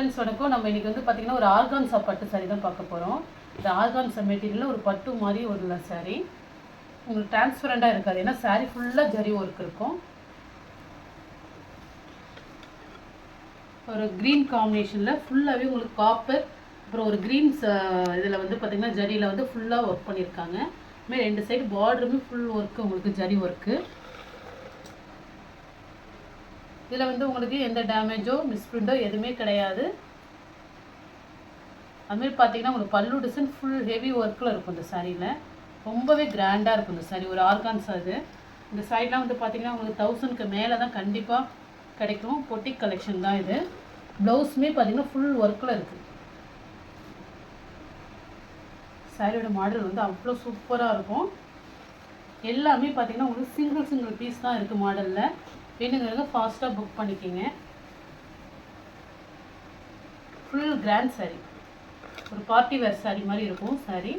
Friends வணக்கம். நம்ம இன்றைக்கி வந்து பார்த்திங்கன்னா ஒரு ஆர்கான்ஸா பட்டு சாரி தான் பார்க்க போகிறோம். இந்த ஆர்கான்ஸா மெட்டீரியலில் ஒரு பட்டு மாதிரி ஒரு சாரி உங்களுக்கு டிரான்ஸ்பரண்டாக இருக்காது, ஏன்னா சாரி ஃபுல்லாக ஜரி ஒர்க் இருக்கும். ஒரு க்ரீன் காம்பினேஷனில் ஃபுல்லாகவே உங்களுக்கு காப்பர், அப்புறம் ஒரு க்ரீன்ஸ் இதில் வந்து பார்த்திங்கன்னா ஜரியில் வந்து ஃபுல்லாக ஒர்க் பண்ணியிருக்காங்க. இதுமாதிரி ரெண்டு சைடு பார்டருமே ஃபுல் ஒர்க்கு உங்களுக்கு ஜரி ஒர்க்கு. இதில் வந்து உங்களுக்கு எந்த டேமேஜோ மிஸ்பிரிண்டோ எதுவுமே கிடையாது. அதுமாரி பார்த்தீங்கன்னா உங்களுக்கு பல்லு டிசைன் ஃபுல் ஹெவி ஒர்க்கில் இருக்கும். இந்த சாரியில் ரொம்பவே கிராண்டாக இருக்கும் இந்த சாரி. ஒரு ஆர்கான்ஸா இது. இந்த சாரிலாம் வந்து பார்த்தீங்கன்னா உங்களுக்கு 1000க்கு மேலே தான் கண்டிப்பாக கிடைக்கும். பொட்டிக் கலெக்ஷன் தான் இது. ப்ளவுஸுமே பார்த்தீங்கன்னா ஃபுல் ஒர்க்கில் இருக்குது. சாரியோட மாடல் வந்து அவ்வளோ சூப்பராக இருக்கும். எல்லாமே பார்த்தீங்கன்னா உங்களுக்கு சிங்கிள் பீஸ் தான் இருக்குது மாடலில். வேணுங்கிறத ஃபாஸ்ட்டாக புக் பண்ணிக்கிங்க. ஃபுல் கிராண்ட் சாரி, ஒரு பார்ட்டி வேர் சாரி மாதிரி இருக்கும் சாரி.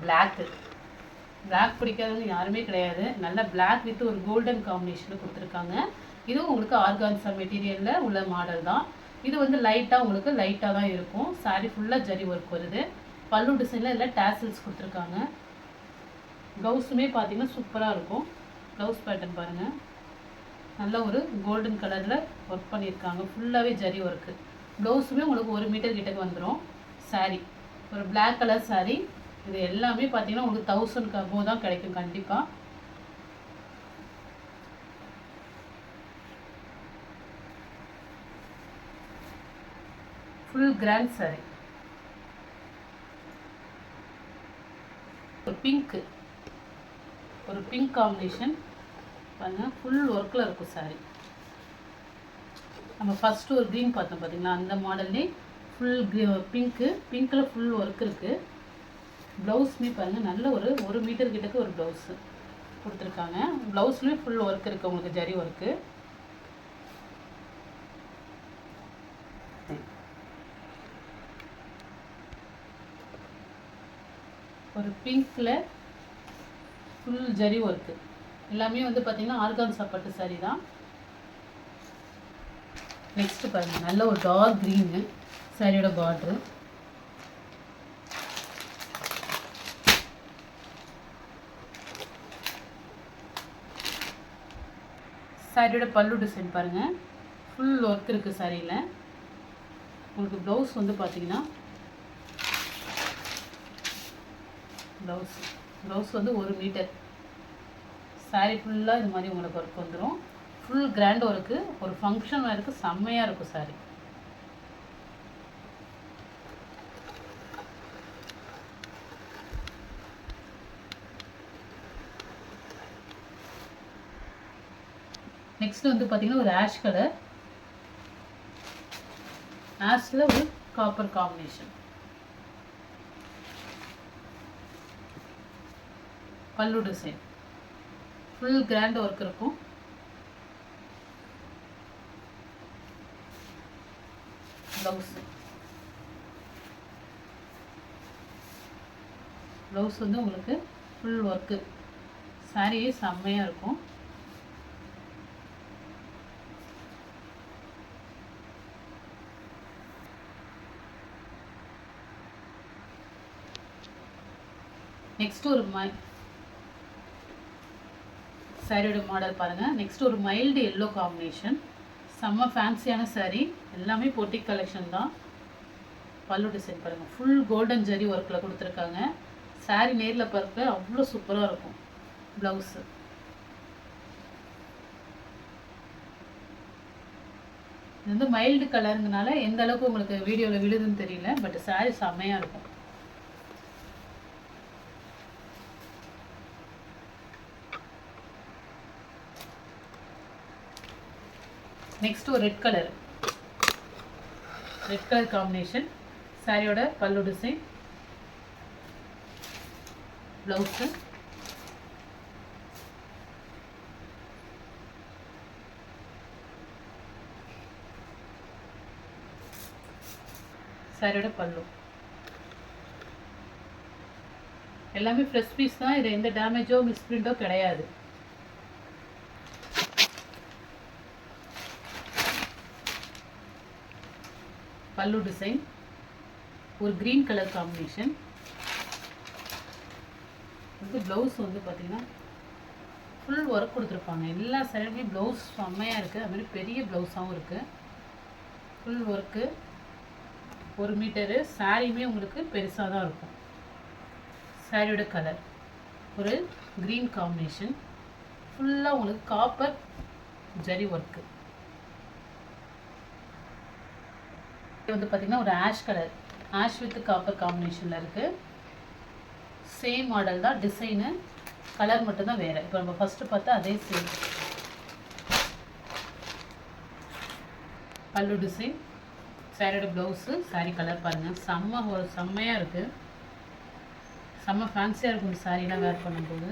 பிளாக் பிடிக்காதவங்க யாருமே கிடையாது. நல்ல பிளாக் வித் ஒரு கோல்டன் காம்பினேஷனில் கொடுத்துருக்காங்க. இதுவும் உங்களுக்கு ஆர்கான்ஸா மெட்டீரியலில் உள்ள மாடல் தான். இது வந்து உங்களுக்கு லைட்டாக தான் இருக்கும். சாரி ஃபுல்லாக ஜரி ஒர்க் வருது. பல்லு டிசைனில் இல்லை டேசல்ஸ் கொடுத்துருக்காங்க. ப்ளவுஸுமே பார்த்தீங்கன்னா சூப்பராக இருக்கும். ப்ளவுஸ் பேட்டர்ன் பாருங்கள், நல்ல ஒரு கோல்டன் கலரில் ஒர்க் பண்ணியிருக்காங்க. ஃபுல்லாகவே ஜரி ஒர்க்கு. ப்ளவுஸுமே உங்களுக்கு 1 மீட்டர் கிட்டக்கு வந்துடும். சாரி ஒரு பிளாக் கலர் சாரி. இது எல்லாமே பார்த்தீங்கன்னா உங்களுக்கு 1000க்கு அபோவ் தான் கிடைக்கும் கண்டிப்பாக. Full grand sari. ஒரு பிங்க் காம்பினேஷன் பாருங்கள், ஃபுல் ஒர்க்கில் இருக்கும் சாரி. நம்ம ஃபஸ்ட்டு ஒரு க்ரீன் பார்த்தோம் பார்த்தீங்களா, அந்த மாடல்லே ஃபுல் பிங்க்கில் ஃபுல் ஒர்க் இருக்குது. ப்ளவுஸுமே பாருங்கள், நல்ல ஒரு மீட்டர் கிட்டக்கு ஒரு ப்ளவுஸு கொடுத்துருக்காங்க. ப்ளவுஸ்லேயே ஃபுல் ஒர்க் இருக்குது உங்களுக்கு ஜரி ஒர்க்கு. ஒரு பிங்க்கில் ஃபுல் ஜரி ஒர்க்கு. எல்லாமே வந்து பார்த்திங்கன்னா ஆர்கான்ஸா பட்டு சாரி தான். நெக்ஸ்ட்டு பாருங்கள், நல்ல ஒரு டார்க் க்ரீனு சாரியோட பார்ட்ரு. சாரியோட பல்லு டிசைன் பாருங்கள், ஃபுல் ஒர்க் இருக்குது சாரியில். உங்களுக்கு ப்ளவுஸ் வந்து பார்த்திங்கன்னா ப்ளவுஸ் வந்து 1 மீட்டர். சாரி ஃபுல்லாக இது மாதிரி உங்களுக்கு ஒர்க் வந்துடும். Full grand work. ஒரு ஃபங்க்ஷன் வேருக்கு செம்மையாக இருக்கும் சாரி. நெக்ஸ்ட் வந்து பார்த்தீங்கன்னா ஒரு ஆஷ் கலர், ஆஷில் ஒரு காப்பர் காம்பினேஷன். பல்லு டிசைன் ஃபுல் கிராண்ட் ஒர்க் இருக்கும். ப்ளவுஸ் வந்து உங்களுக்கு ஃபுல் ஒர்க்கு. சாரியே செம்மையாக இருக்கும். நெக்ஸ்ட் ஒரு சாரியோட மாடல் பாருங்கள். நெக்ஸ்ட் ஒரு மைல்டு எல்லோ காம்பினேஷன். செம்ம ஃபேன்சியான சாரீ. எல்லாமே பொட்டிக் கலெக்ஷன் தான். பல்லு டிசைன் பாருங்கள், ஃபுல் கோல்டன் ஜரி ஒர்க்கில் கொடுத்துருக்காங்க. சாரீ நேரில் பார்க்க அவ்வளோ சூப்பராக இருக்கும். ப்ளவுஸு இது வந்து மைல்டு கலருங்கனால எந்த அளவுக்கு உங்களுக்கு வீடியோவில் விழுதுன்னு தெரியல, பட் சாரீ செம்மையாக இருக்கும். நெக்ஸ்ட் ஒரு ரெட் கலர் காம்பினேஷன். சாரியோட பல்லு டிசைன், ப்ளவுஸு சாரியோட பல்லு. எல்லாமே ஃப்ரெஷ் பீஸ் தான். இது எந்த டேமேஜோ மிஸ்பிரிண்டோ கிடையாது. பல்லு டிசைன் ஒரு க்ரீன் கலர் காம்பினேஷன். வந்து ப்ளவுஸ் வந்து பார்த்திங்கன்னா ஃபுல் ஒர்க் கொடுத்துருப்பாங்க. எல்லா சைடுமே ப்ளவுஸ் செம்மையாக இருக்குது. அதுமாதிரி பெரிய ப்ளவுஸாகவும் இருக்குது. Full work 1 metre. சாரியுமே உங்களுக்கு பெருசாக தான் இருக்கும். சாரியோட கலர் ஒரு க்ரீன் காம்பினேஷன். ஃபுல்லாக உங்களுக்கு காப்பர் ஜரி ஒர்க்கு. இது வந்து பார்த்திங்கன்னா ஒரு ash colour, ash with copper காம்பினேஷனில் இருக்குது. சேம் மாடல் தான், டிசைனு கலர் மட்டும்தான் வேறு. இப்போ நம்ம ஃபஸ்ட்டு பார்த்தா அதே சேம். பல்லு டிசைன், சாரியோட ப்ளவுஸு, சாரி கலர் பாருங்கள், செம்மையாக இருக்குது. செம்ம ஃபேன்சியாக இருக்கும் இந்த சாரீலாம் வேர் பண்ணும்போது.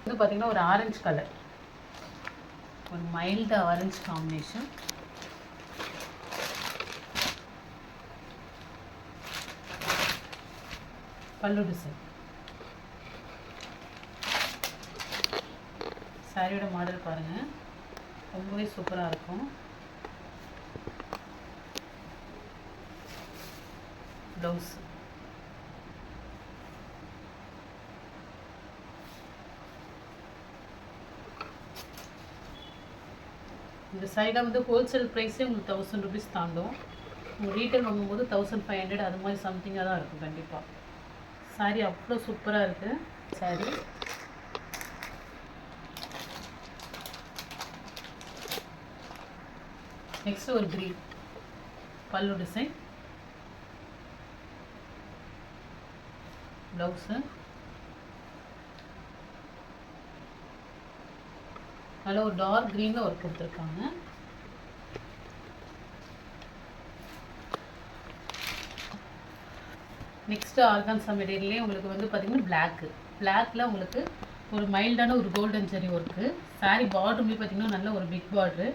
இது பார்த்திங்கன்னா ஒரு ஆரஞ்சு கலர், ஒரு மைல்டு ஆரஞ்சு காம்பினேஷன். பல்லு டிசைன், சாரியோட மாடல் பாருங்கள், ரொம்பவே சூப்பராக இருக்கும். ப்ளவுஸ் இந்த சைடில் வந்து ஹோல்சேல் ப்ரைஸே உங்களுக்கு 1000 rupees தாண்டும். உங்கள் ரீட்டைல் வாங்கும்போது 1500 அது மாதிரி சம்திங்காக தான் இருக்கும் கண்டிப்பாக. சாரி அவ்வளோ சூப்பராக இருக்குது சாரி. நெக்ஸ்ட் ஒரு க்ரீன் பல்லு டிசைன், ப்ளவுஸு அதில் ஒரு டார்க் க்ரீனில் ஒர்க் கொடுத்துருக்காங்க. நெக்ஸ்ட்டு ஆர்கான்சா மெட்டீரியல்லே உங்களுக்கு வந்து பார்த்திங்கன்னா பிளாக்கில் உங்களுக்கு ஒரு மைல்டான ஒரு கோல்டன் ஜெரி ஒர்க்கு. சாரி பார்டருமே பார்த்திங்கன்னா நல்ல ஒரு பிக் பார்ட்ரு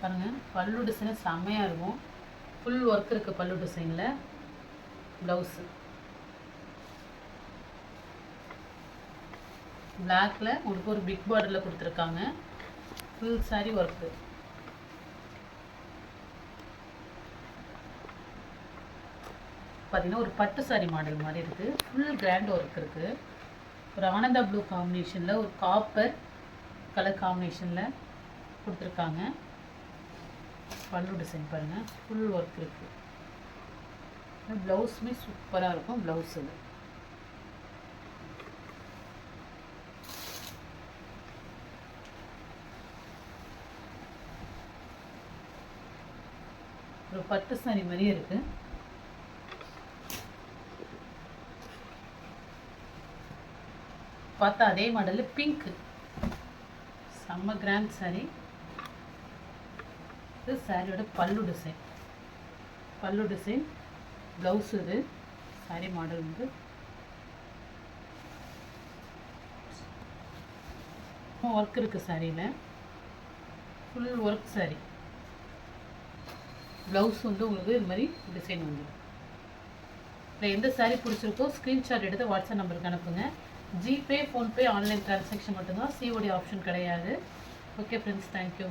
பாருங்கள். பல்லு டிசைனு செம்மையாக இருக்கும். ஃபுல் ஒர்க் இருக்குது பல்லு டிசைனில். ப்ளவுஸு பிளாக்கில் உங்களுக்கு ஒரு பிக் பார்டரில் கொடுத்துருக்காங்க. Full sorry work. பார்த்திங்கன்னா ஒரு பட்டு சாரி மாடல் மாதிரி இருக்குது. ஃபுல் கிராண்ட் ஒர்க் இருக்குது. ஒரு ஆனந்தா ப்ளூ காம்பினேஷனில் ஒரு காப்பர் கலர் காம்பினேஷனில் கொடுத்துருக்காங்க. பல்லு டிசைன் பாருங்கள், ஃபுல் ஒர்க் இருக்குது. ப்ளவுஸுமே சூப்பராக இருக்கும். ப்ளவுஸ் இது ஒரு பட்டு சாரி மாதிரியே இருக்குது. பார்த்தா அதே மாடலில் பிங்க்கு செம்ம கிராண்ட் சாரி. இது சாரியோட பல்லு டிசைன், ப்ளவுஸ் இது. சாரி மாடல் வந்து ஒர்க் இருக்குது சாரியில். Full work sorry. ப்ளவுஸ் வந்து உங்களுக்கு இது மாதிரி டிசைன் வந்துடும். இல்லை எந்த சாரீ பிடிச்சிருக்கோ ஸ்க்ரீன்ஷாட் எடுத்து வாட்ஸ்அப் நம்பருக்கு அனுப்புங்க. ஜிபே, ஃபோன்பே, ஆன்லைன் ட்ரான்சாக்ஷன் மட்டும்தான், சிஓடி ஆப்ஷன் கிடையாது. Okay friends, thank you.